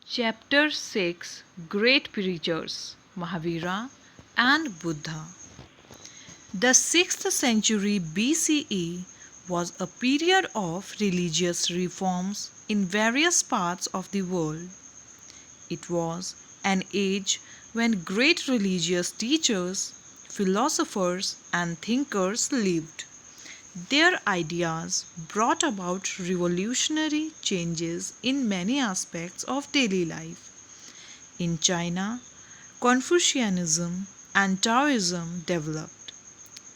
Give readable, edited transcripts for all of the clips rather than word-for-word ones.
Chapter 6 Great Preachers Mahavira and Buddha. The 6th century BCE was a period of religious reforms in various parts of the world. It was an age when great religious teachers, philosophers, and thinkers lived. Their ideas brought about revolutionary changes in many aspects of daily life. In China, Confucianism and Taoism developed.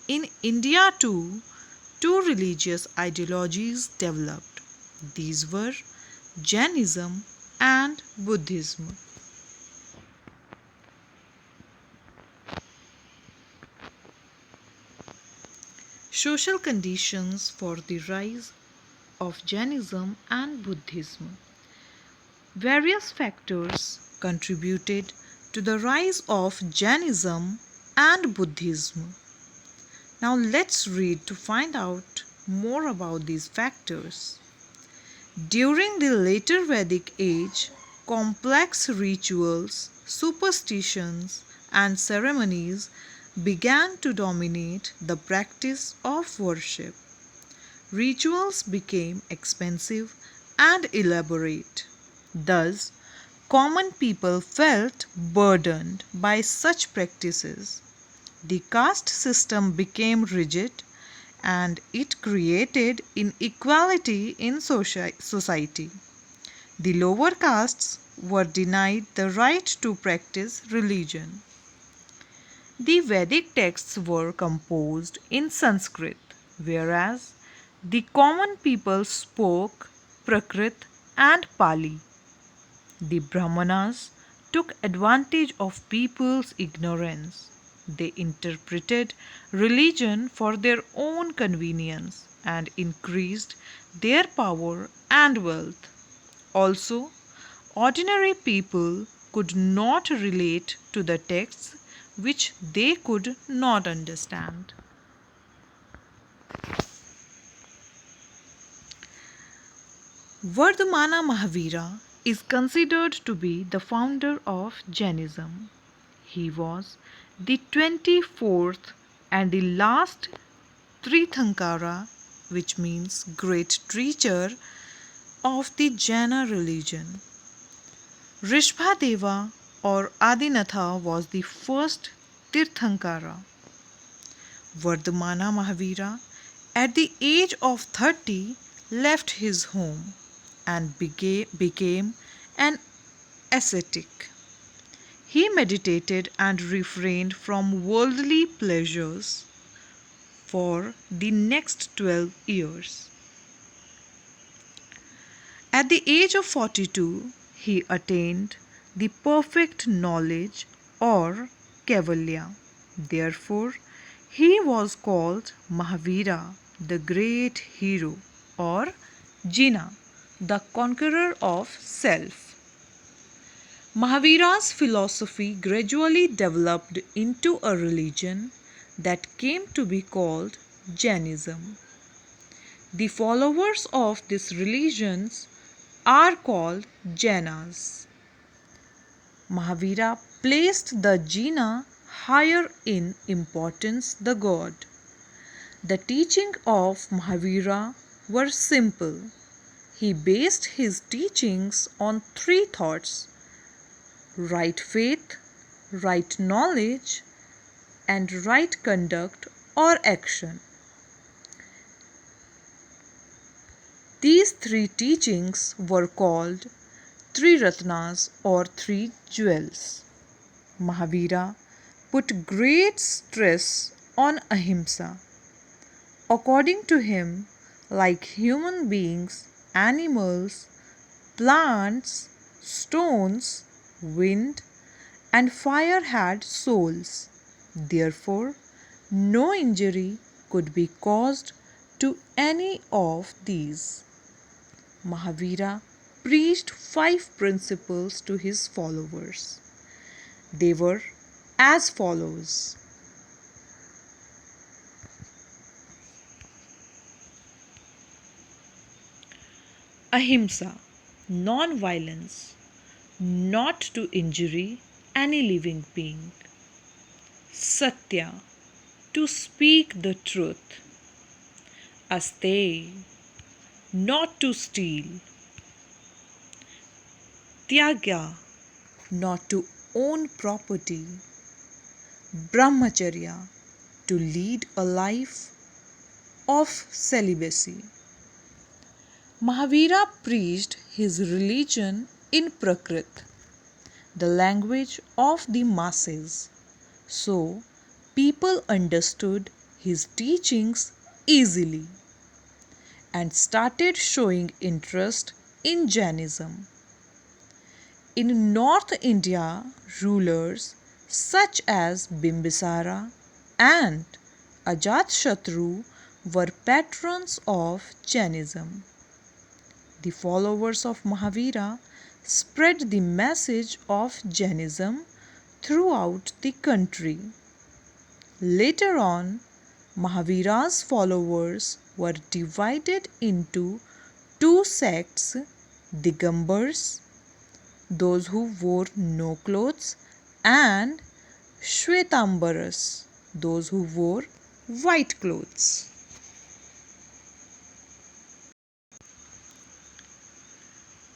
In India too, two religious ideologies developed. These were Jainism and Buddhism. Social conditions for the rise of Jainism and Buddhism. Various factors contributed to the rise of Jainism and Buddhism. Now let's read to find out more about these factors. During the later Vedic age, complex rituals, superstitions, and ceremonies began to dominate the practice of worship. Rituals became expensive and elaborate. Thus, common people felt burdened by such practices. The caste system became rigid and it created inequality in society. The lower castes were denied the right to practice religion. The Vedic texts were composed in Sanskrit, whereas the common people spoke Prakrit and Pali. The Brahmanas took advantage of people's ignorance. They interpreted religion for their own convenience and increased their power and wealth. Also, ordinary people could not relate to the texts which they could not understand. Vardhamana Mahavira is considered to be the founder of Jainism. He was the 24th and the last Tirthankara, which means great teacher of the Jaina religion. Rishabhadeva or Adinatha was the first Tirthankara. Vardhamana Mahavira, at the age of 30, left his home and became an ascetic. He meditated and refrained from worldly pleasures for the next 12 years. At the age of 42, he attained the perfect knowledge or Kaivalya. Therefore, he was called Mahavira, the great hero, or Jina, the conqueror of self. Mahavira's philosophy gradually developed into a religion that came to be called Jainism. The followers of this religion are called Jainas. Mahavira placed the Jaina higher in importance the god. The teaching of Mahavira were simple. He based his teachings on three thoughts: right faith, right knowledge, and right conduct or action. These three teachings were called Three Ratnas or three jewels. Mahavira put great stress on ahimsa. According to him, like human beings, animals, plants, stones, wind, and fire had souls. Therefore, no injury could be caused to any of these. Mahavira preached 5 principles to his followers. They were as follows. Ahimsa, non-violence. not to injury any living being. Satya, to speak the truth. Asteya, not to steal. Tyagya, not to own property. Brahmacharya, to lead a life of celibacy. Mahavira preached his religion in Prakrit, the language of the masses, so people understood his teachings easily and started showing interest in Jainism. In North India, rulers such as Bimbisara and Ajatashatru were patrons of Jainism. The followers of Mahavira spread the message of Jainism throughout the country. Later on, Mahavira's followers were divided into two sects: Digambars, those who wore no clothes, and Shwetambaras, those who wore white clothes.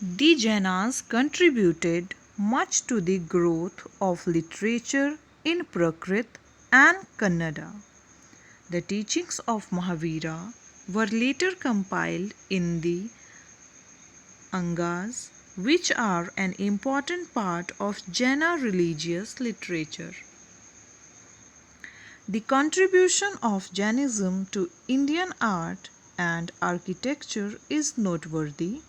The Jainas contributed much to the growth of literature in Prakrit and Kannada. The teachings of Mahavira were later compiled in the Angas, which are an important part of Jaina religious literature. The contribution of Jainism to Indian art and architecture is noteworthy.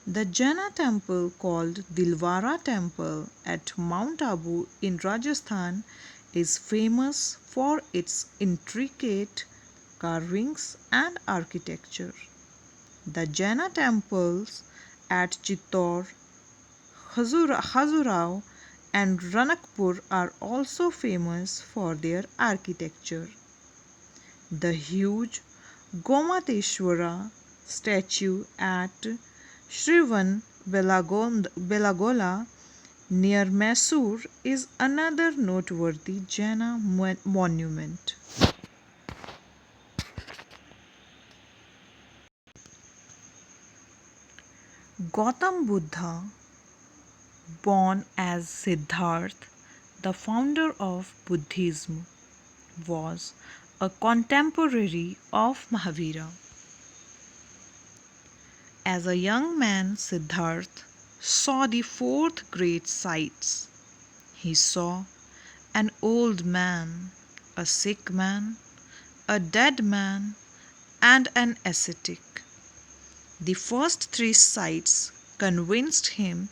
The Jaina temple called Dilwara Temple at Mount Abu in Rajasthan is famous for its intricate carvings and architecture. The Jaina temples at Chittor, Khajuraho, and Ranakpur are also famous for their architecture. The huge Gomateshwara statue at Shrivan Belagola near Mysore is another noteworthy Jaina monument. Gautam Buddha, born as Siddhartha, the founder of Buddhism, was a contemporary of Mahavira. As a young man, Siddhartha saw the fourth great sights. He saw an old man, a sick man, a dead man, and an ascetic. The first three sights convinced him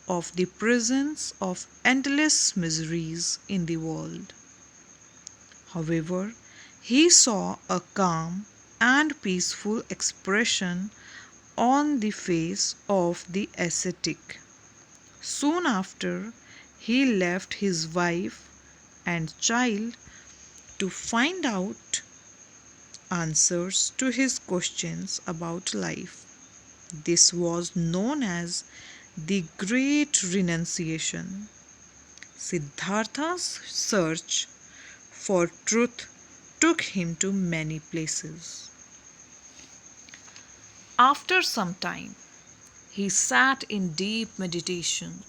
of the presence of endless miseries in the world. However, he saw a calm and peaceful expression on the face of the ascetic. Soon after, he left his wife and child to find out answers to his questions about life. This was known as the Great Renunciation. Siddhartha's search for truth took him to many places. After some time, he sat in deep meditation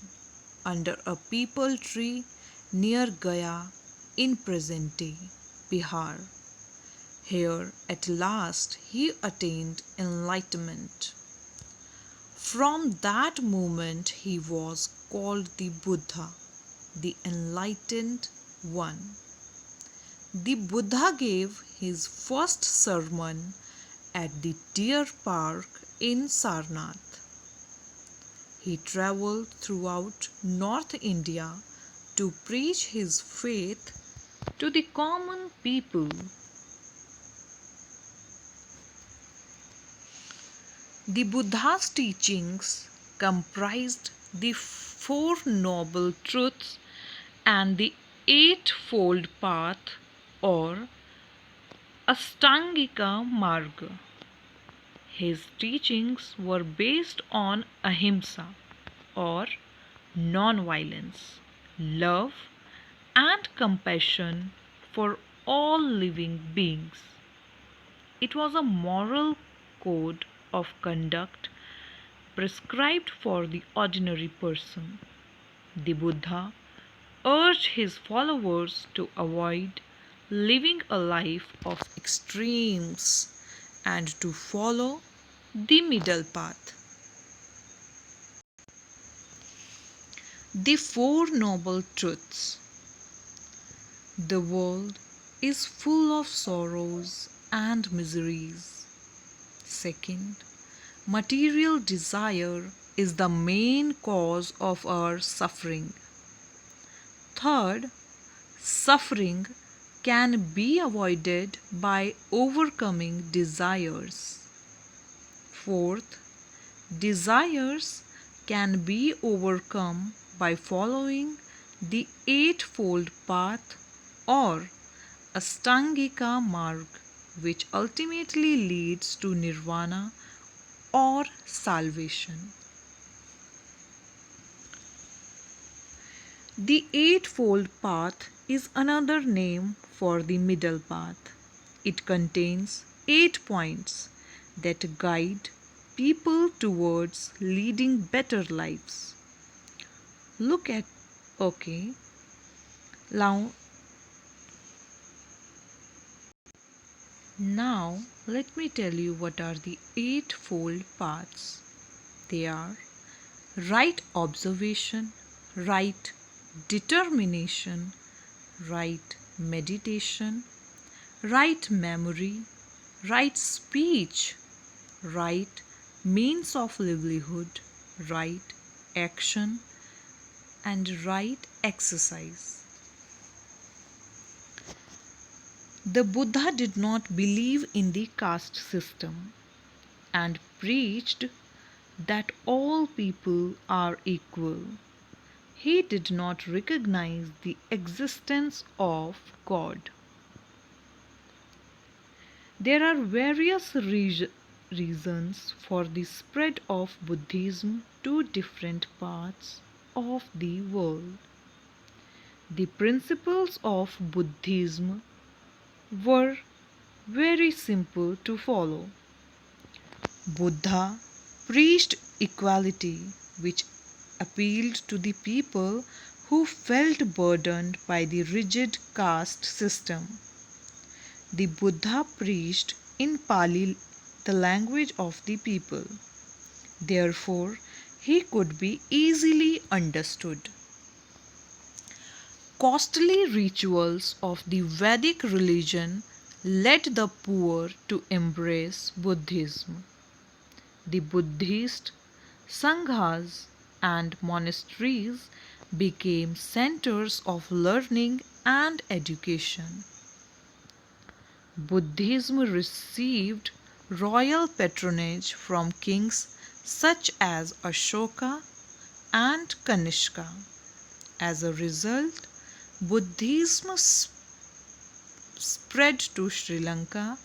under a peepal tree near Gaya in present day Bihar. Here at last he attained enlightenment. From that moment he was called the Buddha, the enlightened one. The Buddha gave his first sermon at the deer park in Sarnath. He travelled throughout North India to preach his faith to the common people. The Buddha's teachings comprised the Four Noble Truths and the Eightfold Path or Ashtangika Marga. His teachings were based on ahimsa or non-violence, love, and compassion for all living beings. It was a moral code of conduct prescribed for the ordinary person. The Buddha urged his followers to avoid living a life of extremes and to follow the middle path. The Four Noble Truths. The world is full of sorrows and miseries. Second, material desire is the main cause of our suffering. Third, suffering can be avoided by overcoming desires. Fourth, desires can be overcome by following the Eightfold Path or Astangika Marg, which ultimately leads to nirvana or salvation. The Eightfold Path is another name for the middle path. It contains 8 points that guide people towards leading better lives. Look at, okay, now let me tell you what are the Eightfold Paths. They are right observation, right determination, right meditation, right memory, right speech, right means of livelihood, right action, and right exercise. The Buddha did not believe in the caste system and preached that all people are equal. He did not recognize the existence of God. There are various reasons for the spread of Buddhism to different parts of the world. The principles of Buddhism were very simple to follow. Buddha preached equality, which appealed to the people who felt burdened by the rigid caste system. The Buddha preached in Pali, the language of the people. Therefore, he could be easily understood. Costly rituals of the Vedic religion led the poor to embrace Buddhism. The Buddhist sanghas and monasteries became centers of learning and education. Buddhism received royal patronage from kings such as Ashoka and Kanishka. As a result, Buddhism spread to Sri Lanka,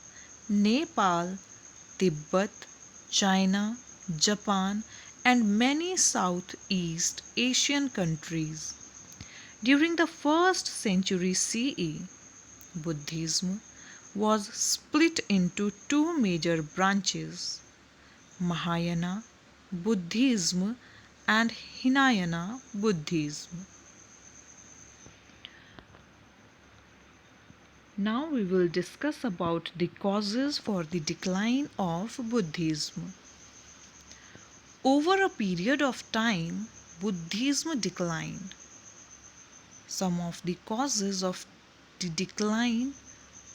Nepal, Tibet, China, Japan, and many Southeast Asian countries. During the 1st century CE, Buddhism was split into two major branches, Mahayana Buddhism and Hinayana Buddhism. Now we will discuss about the causes for the decline of Buddhism. Over a period of time, Buddhism declined. Some of the causes of the decline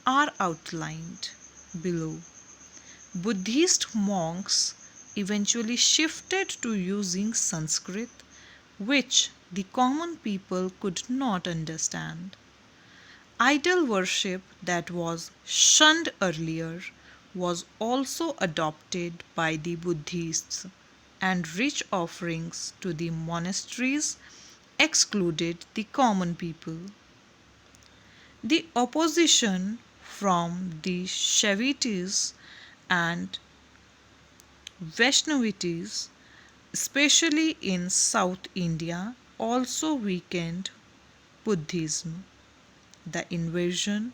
are outlined below. Buddhist monks eventually shifted to using Sanskrit, which the common people could not understand. Idol worship that was shunned earlier was also adopted by the Buddhists, and rich offerings to the monasteries excluded the common people. The opposition from the Shaivites and Vaishnavites, especially in South India, also weakened Buddhism. The invasion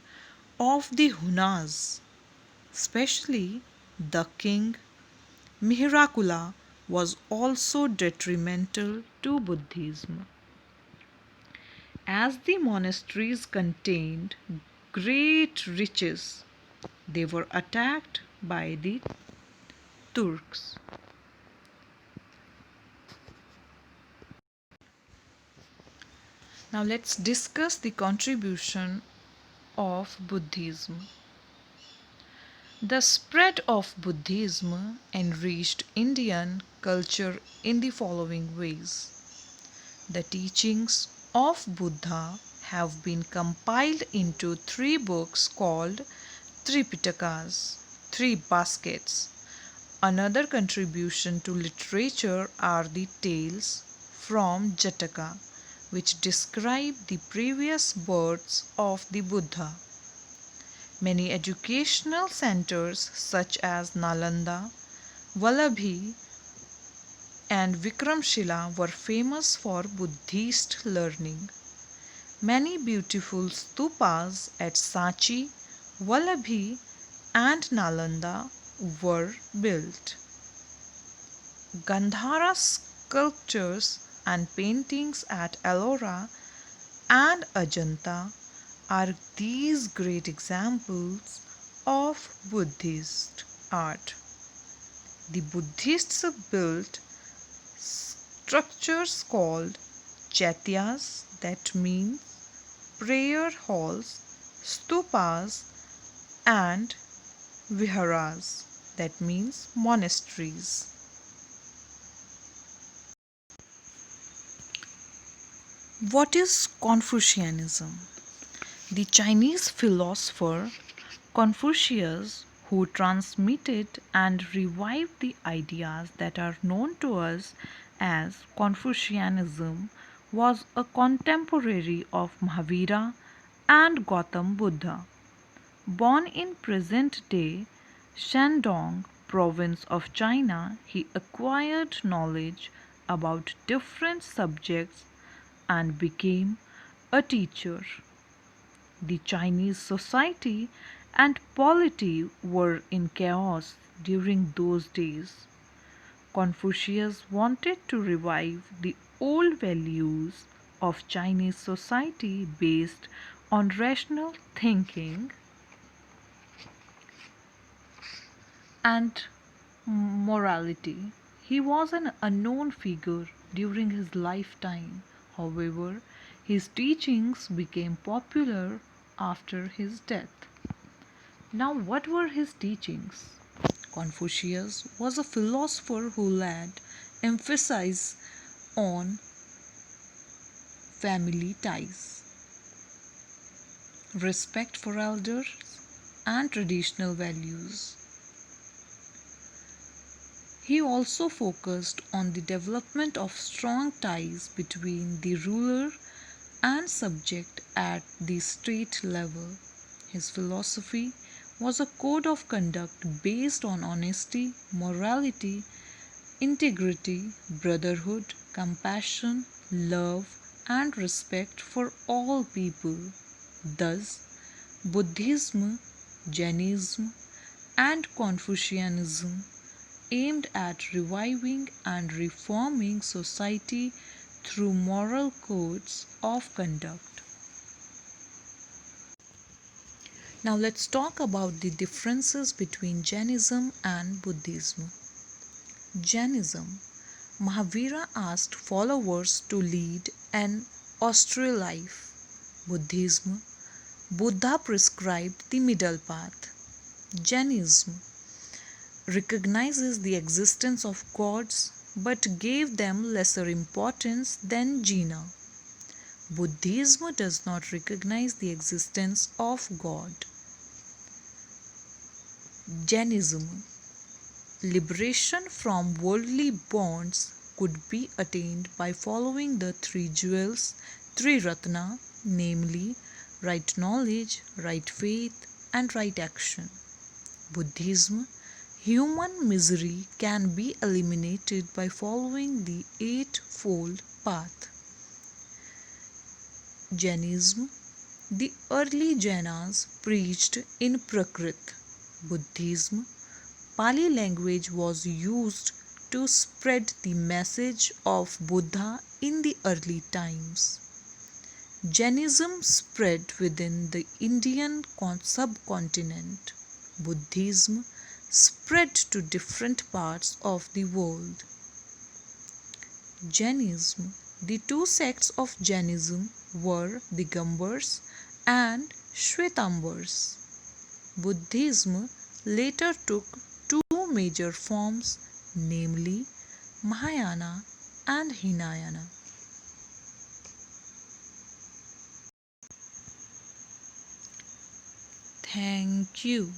of the Hunas, especially the king Mihirakula, was also detrimental to Buddhism, as the monasteries contained great riches. They were attacked by the Turks. Now let's discuss the contribution of Buddhism. The spread of Buddhism enriched Indian culture in the following ways. The teachings of Buddha have been compiled into three books called Tripitakas, three baskets. Another contribution to literature are the tales from Jataka, which describe the previous births of the Buddha. Many educational centers such as Nalanda, Vallabhi, and Vikramshila were famous for Buddhist learning. Many beautiful stupas at Sanchi, Vallabhi, and Nalanda were built. Gandhara sculptures and paintings at Ellora and Ajanta are these great examples of Buddhist art. The Buddhists built structures called chaityas, that means prayer halls, stupas, and viharas, that means monasteries. What is Confucianism? The Chinese philosopher Confucius, who transmitted and revived the ideas that are known to us as Confucianism, was a contemporary of Mahavira and Gautam Buddha. Born in present-day Shandong province of China, he acquired knowledge about different subjects and became a teacher. The Chinese society and polity were in chaos during those days. Confucius wanted to revive the old values of Chinese society based on rational thinking and morality. He was an unknown figure during his lifetime. However, his teachings became popular after his death. Now, what were his teachings? Confucius was a philosopher who laid emphasis on family ties, respect for elders, and traditional values. He also focused on the development of strong ties between the ruler and subject at the state level. His philosophy was a code of conduct based on honesty, morality, integrity, brotherhood, compassion, love, and respect for all people. Thus, Buddhism, Jainism, and Confucianism aimed at reviving and reforming society through moral codes of conduct. Now let's talk about the differences between Jainism and Buddhism. Jainism. Mahavira asked followers to lead an austere life. Buddhism. Buddha prescribed the middle path. Jainism recognizes the existence of gods but gave them lesser importance than Jina. Buddhism does not recognize the existence of God. Jainism. Liberation from worldly bonds could be attained by following the three jewels, three ratna, namely right knowledge, right faith, and right action. Buddhism. Human misery can be eliminated by following the Eightfold Path. Jainism. The early Jainas preached in Prakrit. Buddhism. Pali language was used to spread the message of Buddha in the early times. Jainism spread within the Indian subcontinent. Buddhism spread to different parts of the world. Jainism. The two sects of Jainism were Digambars and Shvetambars. Buddhism later took two major forms, namely Mahayana and Hinayana. Thank you.